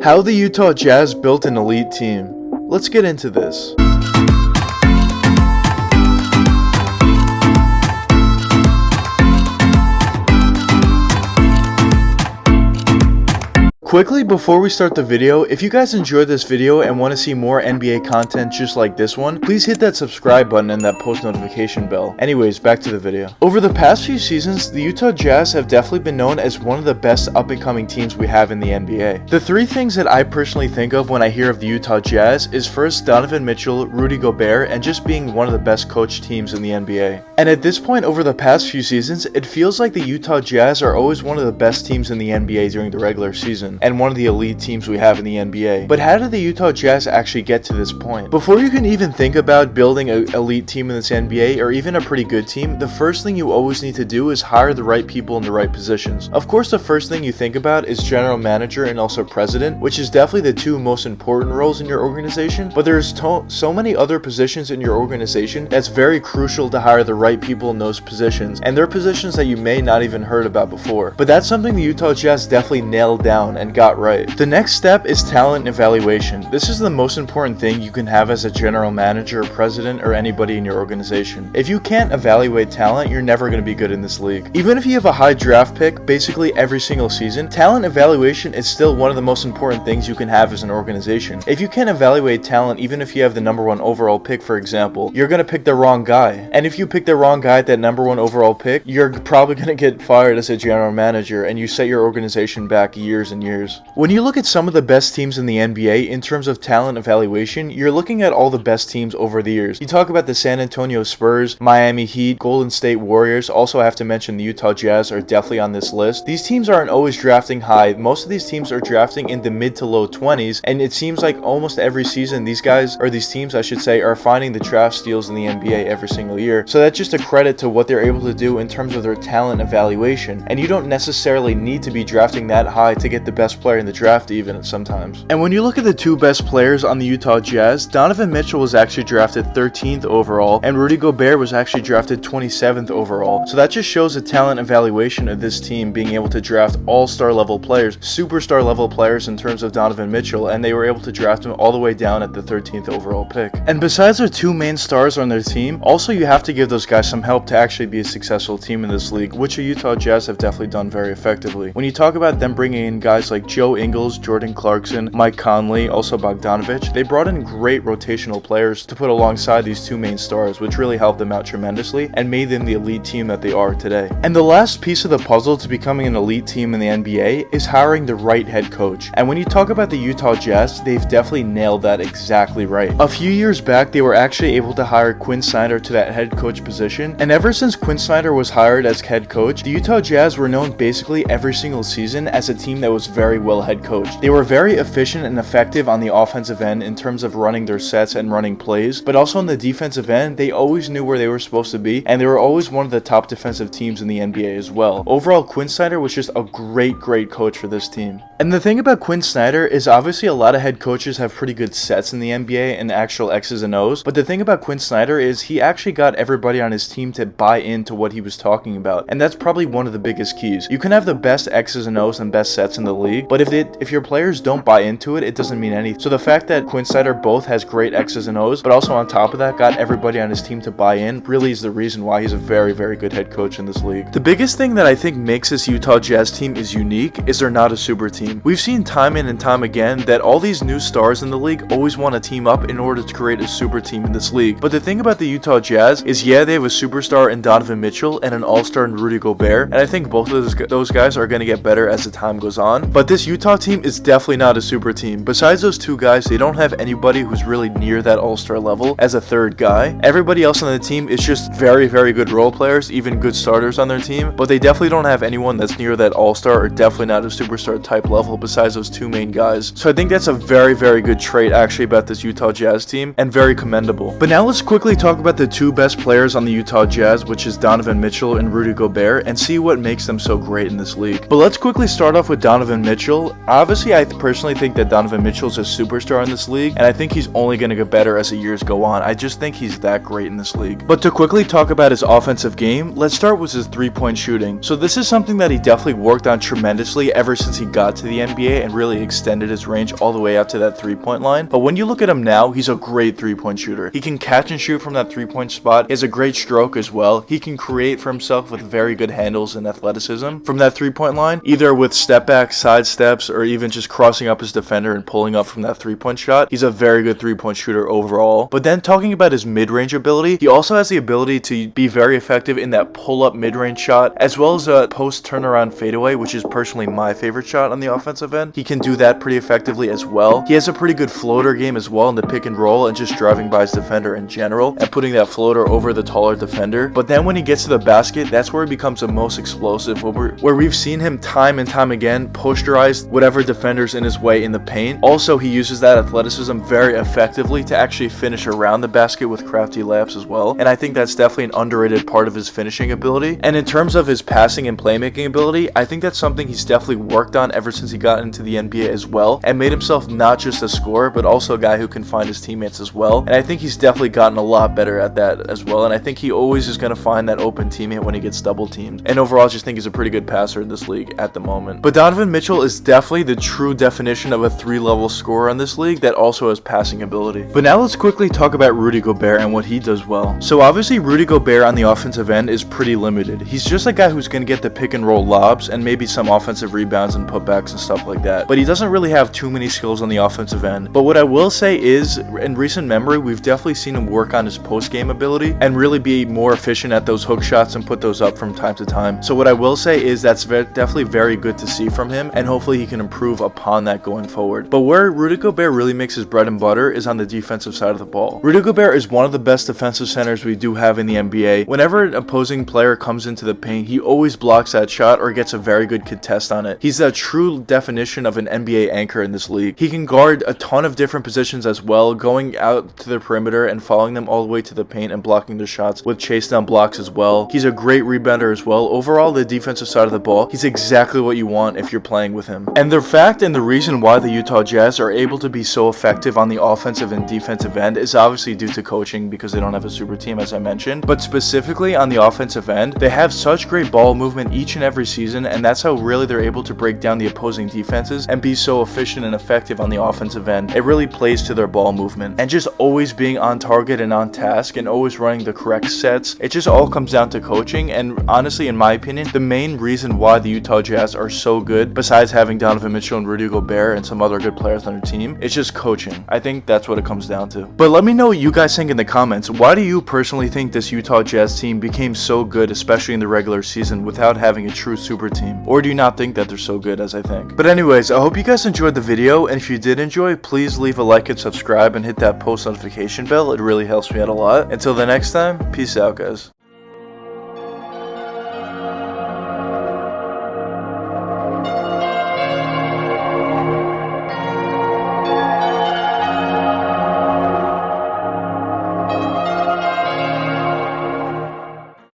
How the Utah Jazz built an elite team. Let's get into this. Quickly before we start the video, if you guys enjoyed this video and want to see more NBA content just like this one, please hit that subscribe button and that post notification bell. Anyways, back to the video. Over the past few seasons, the Utah Jazz have definitely been known as one of the best up and coming teams we have in the NBA. The three things that I personally think of when I hear of the Utah Jazz is first Donovan Mitchell, Rudy Gobert, and just being one of the best coached teams in the NBA. And at this point over the past few seasons, it feels like the Utah Jazz are always one of the best teams in the NBA during the regular season, and one of the elite teams we have in the NBA. But how did the Utah Jazz actually get to this point? Before you can even think about building an elite team in this NBA or even a pretty good team, the first thing you always need to do is hire the right people in the right positions. Of course, the first thing you think about is general manager and also president, which is definitely the two most important roles in your organization, but there's so many other positions in your organization that's very crucial to hire the right people in those positions, and they're positions that you may not even heard about before. But that's something the Utah Jazz definitely nailed down and got right. The next step is talent evaluation. This is the most important thing you can have as a general manager, president, or anybody in your organization. If you can't evaluate talent, you're never going to be good in this league. Even if you have a high draft pick basically every single season, talent evaluation is still one of the most important things you can have as an organization. If you can't evaluate talent, even if you have the #1 overall pick, for example, you're going to pick the wrong guy. And if you pick the wrong guy at that #1 overall pick, you're probably going to get fired as a general manager, and you set your organization back years and years. When you look at some of the best teams in the NBA in terms of talent evaluation, you're looking at all the best teams over the years. You talk about the San Antonio Spurs, Miami Heat, Golden State Warriors. Also, I have to mention the Utah Jazz are definitely on this list. These teams aren't always drafting high. Most of these teams are drafting in the mid to low 20s, and it seems like almost every season these teams I should say, are finding the draft steals in the NBA every single year. So that's just a credit to what they're able to do in terms of their talent evaluation. And you don't necessarily need to be drafting that high to get the best player in the draft even sometimes. And when you look at the two best players on the Utah Jazz, Donovan Mitchell was actually drafted 13th overall, and Rudy Gobert was actually drafted 27th overall. So that just shows the talent evaluation of this team being able to draft all-star level players, superstar level players in terms of Donovan Mitchell, and they were able to draft him all the way down at the 13th overall pick. And besides their two main stars on their team, also you have to give those guys some help to actually be a successful team in this league, which the Utah Jazz have definitely done very effectively. When you talk about them bringing in guys like Joe Ingles, Jordan Clarkson, Mike Conley, also Bogdanovich, they brought in great rotational players to put alongside these two main stars, which really helped them out tremendously and made them the elite team that they are today. And the last piece of the puzzle to becoming an elite team in the NBA is hiring the right head coach. And when you talk about the Utah Jazz, they've definitely nailed that exactly right. A few years back, they were actually able to hire Quinn Snyder to that head coach position, and ever since Quinn Snyder was hired as head coach, the Utah Jazz were known basically every single season as a team that was very well head coached. They were very efficient and effective on the offensive end in terms of running their sets and running plays, but also on the defensive end, they always knew where they were supposed to be, and they were always one of the top defensive teams in the NBA as well. Overall, Quinn Snyder was just a great coach for this team. And the thing about Quinn Snyder is obviously a lot of head coaches have pretty good sets in the NBA and actual X's and O's, but the thing about Quinn Snyder is he actually got everybody on his team to buy into what he was talking about, and that's probably one of the biggest keys. You can have the best X's and O's and best sets in the league, but if your players don't buy into it, it doesn't mean anything. So the fact that Quinn Snyder both has great X's and O's, but also on top of that got everybody on his team to buy in, really is the reason why he's a very good head coach in this league. The biggest thing that I think makes this Utah Jazz team is unique is they're not a super team. We've seen time in and time again that all these new stars in the league always want to team up in order to create a super team in this league. But the thing about the Utah Jazz is, yeah, they have a superstar in Donovan Mitchell and an all-star in Rudy Gobert, and I think both of those guys are going to get better as the time goes on. But this Utah team is definitely not a super team. Besides those two guys, they don't have anybody who's really near that all-star level as a third guy. Everybody else on the team is just very good role players, even good starters on their team, but they definitely don't have anyone that's near that all-star or definitely not a superstar type level besides those two main guys. So I think that's a very good trait actually about this Utah Jazz team, and very commendable. But now let's quickly talk about the two best players on the Utah Jazz, which is Donovan Mitchell and Rudy Gobert, and see what makes them so great in this league. But let's quickly start off with Donovan Mitchell. Mitchell, obviously I personally think that Donovan Mitchell's a superstar in this league, and I think he's only going to get better as the years go on. I just think he's that great in this league. But to quickly talk about his offensive game, let's start with his three-point shooting. So this is something that he definitely worked on tremendously ever since he got to the NBA and really extended his range all the way out to that three-point line. But when you look at him now, he's a great three-point shooter. He can catch and shoot from that three-point spot. He has a great stroke as well. He can create for himself with very good handles and athleticism from that three-point line, either with step back, side steps, or even just crossing up his defender and pulling up from that three-point shot. He's a very good three-point shooter overall. But then talking about his mid-range ability, he also has the ability to be very effective in that pull-up mid-range shot, as well as a post turnaround fadeaway, which is personally my favorite shot on the offensive end. He can do that pretty effectively as well. He has a pretty good floater game as well in the pick and roll and just driving by his defender in general and putting that floater over the taller defender. But then when he gets to the basket, that's where he becomes the most explosive, where we've seen him time and time again posterize whatever defender's in his way in the paint. Also, he uses that athleticism very effectively to actually finish around the basket with crafty layups as well, and I think that's definitely an underrated part of his finishing ability. And in terms of his passing and playmaking ability, I think that's something he's definitely worked on ever since he got into the NBA as well, and made himself not just a scorer but also a guy who can find his teammates as well. And I think he's definitely gotten a lot better at that as well, and I think he always is going to find that open teammate when he gets double teamed. And overall, I just think he's a pretty good passer in this league at the moment. But Donovan Mitchell is definitely the true definition of a 3-level scorer in this league that also has passing ability. But now let's quickly talk about Rudy Gobert and what he does well. So obviously Rudy Gobert on the offensive end is pretty limited. He's just a guy who's going to get the pick and roll lobs and maybe some offensive rebounds and putbacks and stuff like that. But he doesn't really have too many skills on the offensive end. But what I will say is, in recent memory, we've definitely seen him work on his post-game ability and really be more efficient at those hook shots and put those up from time to time. So what I will say is that's definitely very good to see from him, and hopefully he can improve upon that going forward. But where Rudy Gobert really makes his bread and butter is on the defensive side of the ball. Rudy Gobert is one of the best defensive centers we do have in the NBA. Whenever an opposing player comes into the paint, he always blocks that shot or gets a very good contest on it. He's the true definition of an NBA anchor in this league. He can guard a ton of different positions as well, going out to the perimeter and following them all the way to the paint and blocking their shots with chase down blocks as well. He's a great rebounder as well. Overall, the defensive side of the ball, he's exactly what you want if you're playing with him. And the fact and the reason why the Utah Jazz are able to be so effective on the offensive and defensive end is obviously due to coaching, because they don't have a super team, as I mentioned. But specifically on the offensive end, they have such great ball movement each and every season, and that's how really they're able to break down the opposing defenses and be so efficient and effective on the offensive end. It really plays to their ball movement and just always being on target and on task and always running the correct sets. It just all comes down to coaching, and honestly, in my opinion, the main reason why the Utah Jazz are so good, besides having Donovan Mitchell and Rudy Gobert and some other good players on their team, it's just coaching. I think that's what it comes down to. But let me know what you guys think in the comments. Why do you personally think this Utah Jazz team became so good, especially in the regular season, without having a true super team? Or do you not think that they're so good as I think? But anyways, I hope you guys enjoyed the video, and if you did enjoy, please leave a like and subscribe and hit that post notification bell. It really helps me out a lot. Until the next time, peace out, guys.